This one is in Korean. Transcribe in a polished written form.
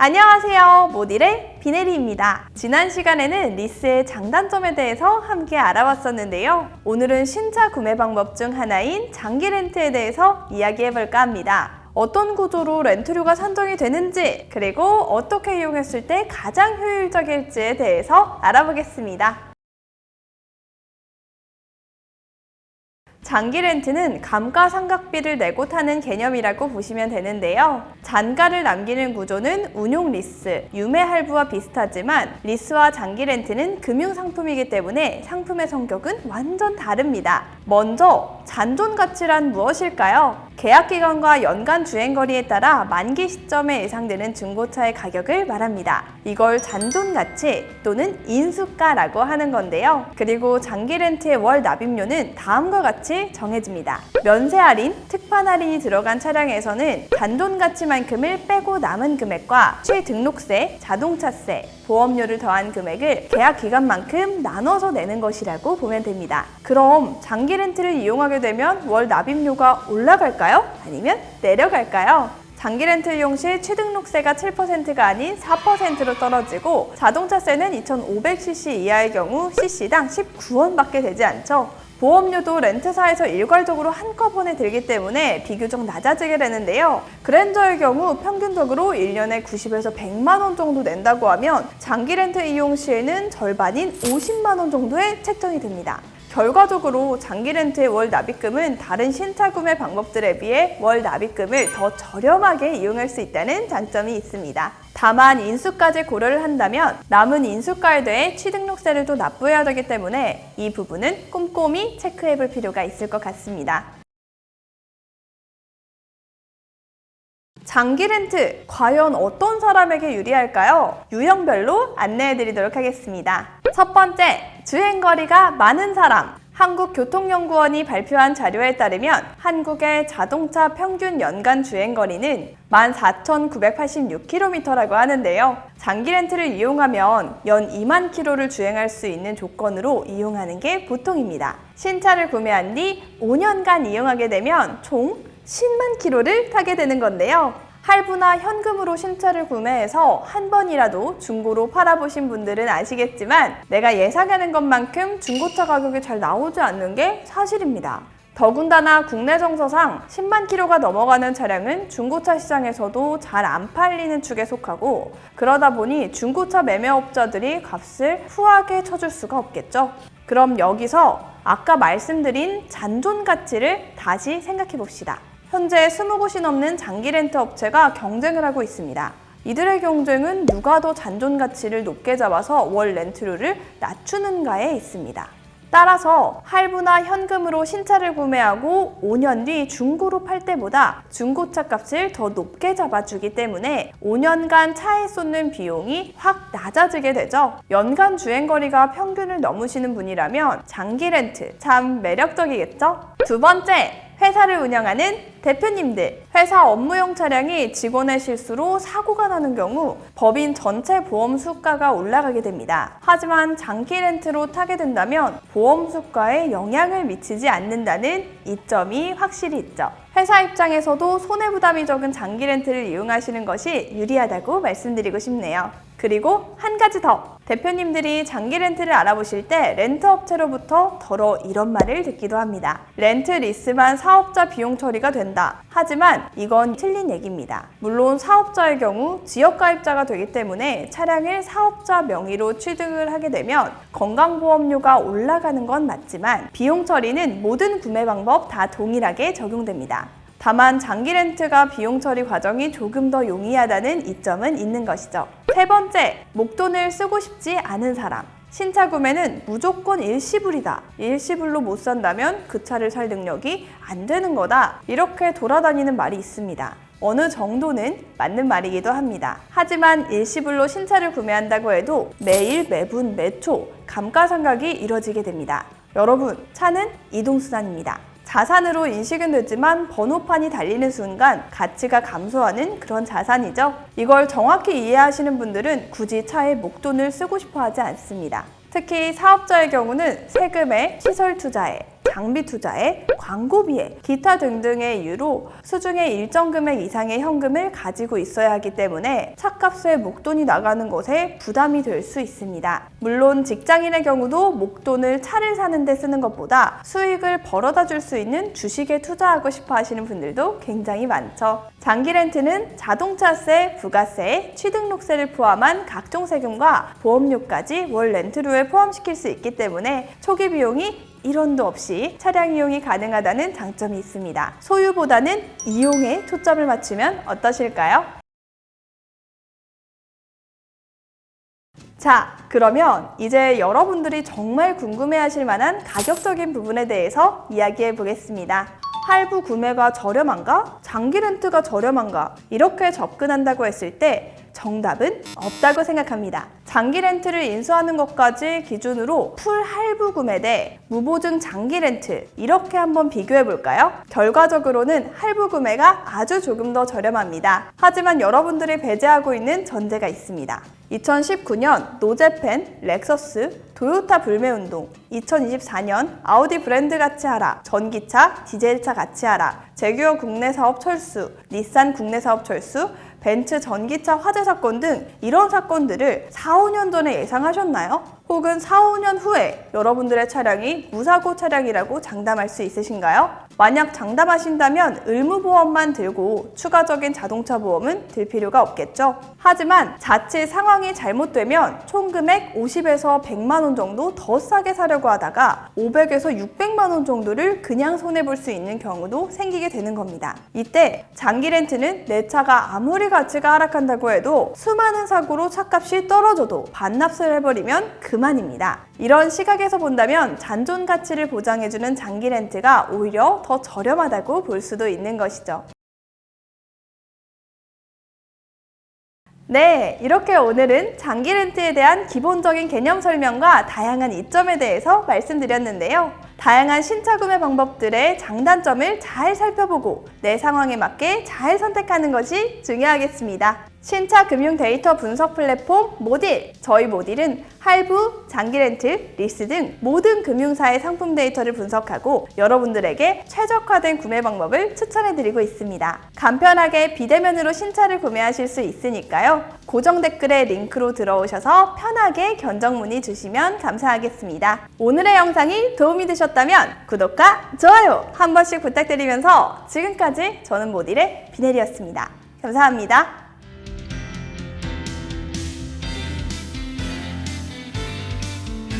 안녕하세요. 모딜의 비네리입니다. 지난 시간에는 리스의 장단점에 대해서 함께 알아봤었는데요. 오늘은 신차 구매 방법 중 하나인 장기 렌트에 대해서 이야기해볼까 합니다. 어떤 구조로 렌트료가 산정이 되는지, 그리고 어떻게 이용했을 때 가장 효율적일지에 대해서 알아보겠습니다. 장기 렌트는 감가상각비를 내고 타는 개념이라고 보시면 되는데요. 잔가를 남기는 구조는 운용 리스, 유매 할부와 비슷하지만 리스와 장기 렌트는 금융상품이기 때문에 상품의 성격은 완전 다릅니다. 먼저 잔존 가치란 무엇일까요? 계약 기간과 연간 주행거리에 따라 만기 시점에 예상되는 중고차의 가격을 말합니다. 이걸 잔존 가치 또는 인수가라고 하는 건데요. 그리고 장기 렌트의 월 납입료는 다음과 같이 정해집니다. 면세 할인, 특판 할인이 들어간 차량에서는 잔존 가치만큼을 빼고 남은 금액과 취등록세, 자동차세, 보험료를 더한 금액을 계약 기간만큼 나눠서 내는 것이라고 보면 됩니다. 그럼 장기 렌트를 이용하게 되면 월 납입료가 올라갈까요? 아니면 내려갈까요? 장기 렌트 이용 시 취등록세가 7%가 아닌 4%로 떨어지고 자동차세는 2,500cc 이하의 경우 cc당 19원밖에 되지 않죠. 보험료도 렌트사에서 일괄적으로 한꺼번에 들기 때문에 비교적 낮아지게 되는데요. 그랜저의 경우 평균적으로 1년에 90에서 100만 원 정도 낸다고 하면 장기 렌트 이용 시에는 절반인 50만 원 정도에 책정이 됩니다. 결과적으로 장기 렌트의 월 납입금은 다른 신차 구매 방법들에 비해 월 납입금을 더 저렴하게 이용할 수 있다는 장점이 있습니다. 다만 인수까지 고려를 한다면 남은 인수가에 대해 취등록세를 또 납부해야 되기 때문에 이 부분은 꼼꼼히 체크해 볼 필요가 있을 것 같습니다. 장기 렌트, 과연 어떤 사람에게 유리할까요? 유형별로 안내해 드리도록 하겠습니다. 첫 번째, 주행거리가 많은 사람. 한국교통연구원이 발표한 자료에 따르면 한국의 자동차 평균 연간 주행거리는 14,986km라고 하는데요. 장기 렌트를 이용하면 연 2만 km를 주행할 수 있는 조건으로 이용하는 게 보통입니다. 신차를 구매한 뒤 5년간 이용하게 되면 총 10만 km를 타게 되는 건데요. 할부나 현금으로 신차를 구매해서 한 번이라도 중고로 팔아보신 분들은 아시겠지만 내가 예상하는 것만큼 중고차 가격이 잘 나오지 않는 게 사실입니다. 더군다나 국내 정서상 10만 km가 넘어가는 차량은 중고차 시장에서도 잘 안 팔리는 축에 속하고, 그러다 보니 중고차 매매업자들이 값을 후하게 쳐줄 수가 없겠죠. 그럼 여기서 아까 말씀드린 잔존 가치를 다시 생각해 봅시다. 현재 20곳이 넘는 장기 렌트 업체가 경쟁을 하고 있습니다. 이들의 경쟁은 누가 더 잔존 가치를 높게 잡아서 월 렌트료를 낮추는가에 있습니다. 따라서 할부나 현금으로 신차를 구매하고 5년 뒤 중고로 팔 때보다 중고차 값을 더 높게 잡아주기 때문에 5년간 차에 쏟는 비용이 확 낮아지게 되죠. 연간 주행거리가 평균을 넘으시는 분이라면 장기 렌트 참 매력적이겠죠? 두 번째, 회사를 운영하는 대표님들. 회사 업무용 차량이 직원의 실수로 사고가 나는 경우 법인 전체 보험 수가가 올라가게 됩니다. 하지만 장기 렌트로 타게 된다면 보험 수가에 영향을 미치지 않는다는 이점이 확실히 있죠. 회사 입장에서도 손해부담이 적은 장기 렌트를 이용하시는 것이 유리하다고 말씀드리고 싶네요. 그리고 한 가지 더! 대표님들이 장기 렌트를 알아보실 때 렌트 업체로부터 더러 이런 말을 듣기도 합니다. 렌트 리스만 사업자 비용 처리가 된다. 하지만 이건 틀린 얘기입니다. 물론 사업자의 경우 지역가입자가 되기 때문에 차량을 사업자 명의로 취득을 하게 되면 건강보험료가 올라가는 건 맞지만 비용 처리는 모든 구매 방법 다 동일하게 적용됩니다. 다만 장기 렌트가 비용 처리 과정이 조금 더 용이하다는 이점은 있는 것이죠. 세 번째, 목돈을 쓰고 싶지 않은 사람. 신차 구매는 무조건 일시불이다. 일시불로 못 산다면 그 차를 살 능력이 안 되는 거다. 이렇게 돌아다니는 말이 있습니다. 어느 정도는 맞는 말이기도 합니다. 하지만 일시불로 신차를 구매한다고 해도 매일, 매분, 매초 감가상각이 이뤄지게 됩니다. 여러분, 차는 이동수단입니다. 자산으로 인식은 되지만 번호판이 달리는 순간 가치가 감소하는 그런 자산이죠. 이걸 정확히 이해하시는 분들은 굳이 차에 목돈을 쓰고 싶어 하지 않습니다. 특히 사업자의 경우는 세금에, 시설 투자에, 장비 투자에, 광고비에, 기타 등등의 이유로 수중에 일정 금액 이상의 현금을 가지고 있어야 하기 때문에 차값에 목돈이 나가는 것에 부담이 될 수 있습니다. 물론 직장인의 경우도 목돈을 차를 사는 데 쓰는 것보다 수익을 벌어다 줄 수 있는 주식에 투자하고 싶어 하시는 분들도 굉장히 많죠. 장기 렌트는 자동차세, 부가세, 취등록세를 포함한 각종 세금과 보험료까지 월 렌트료에 포함시킬 수 있기 때문에 초기 비용이 1원도 없이 차량 이용이 가능하다는 장점이 있습니다. 소유보다는 이용에 초점을 맞추면 어떠실까요? 자, 그러면 이제 여러분들이 정말 궁금해하실 만한 가격적인 부분에 대해서 이야기해 보겠습니다. 할부 구매가 저렴한가? 장기 렌트가 저렴한가? 이렇게 접근한다고 했을 때 정답은 없다고 생각합니다. 장기 렌트를 인수하는 것까지 기준으로 풀 할부 구매 대 무보증 장기 렌트 이렇게 한번 비교해 볼까요? 결과적으로는 할부 구매가 아주 조금 더 저렴합니다. 하지만 여러분들이 배제하고 있는 전제가 있습니다. 2019년 노제펜, 렉서스, 토요타 불매운동, 2024년 아우디 브랜드 같이 하라, 전기차, 디젤차 같이 하라, 제규어 국내 사업 철수, 닛산 국내 사업 철수, 벤츠 전기차 화재 사건 등 이런 사건들을 4, 5년 전에 예상하셨나요? 혹은 4, 5년 후에 여러분들의 차량이 무사고 차량이라고 장담할 수 있으신가요? 만약 장담하신다면 의무보험만 들고 추가적인 자동차 보험은 들 필요가 없겠죠? 하지만 자칫 상황이 잘못되면 총 금액 50에서 100만 원 정도 더 싸게 사려고 하다가 500에서 600만 원 정도를 그냥 손해볼 수 있는 경우도 생기게 되는 겁니다. 이때 장기 렌트는 내 차가 아무리 가치가 하락한다고 해도 수많은 사고로 차값이 떨어져도 반납을 해버리면 그만입니다. 이런 시각에서 본다면 잔존 가치를 보장해주는 장기 렌트가 오히려 더 저렴하다고 볼 수도 있는 것이죠. 네, 이렇게 오늘은 장기 렌트에 대한 기본적인 개념 설명과 다양한 이점에 대해서 말씀드렸는데요. 다양한 신차 구매 방법들의 장단점을 잘 살펴보고 내 상황에 맞게 잘 선택하는 것이 중요하겠습니다. 신차 금융 데이터 분석 플랫폼 모딜, 저희 모딜은 할부, 장기 렌트, 리스 등 모든 금융사의 상품 데이터를 분석하고 여러분들에게 최적화된 구매 방법을 추천해드리고 있습니다. 간편하게 비대면으로 신차를 구매하실 수 있으니까요. 고정 댓글에 링크로 들어오셔서 편하게 견적 문의 주시면 감사하겠습니다. 오늘의 영상이 도움이 되셨다면 구독과 좋아요 한 번씩 부탁드리면서 지금까지 저는 모딜의 비넬이었습니다. 감사합니다.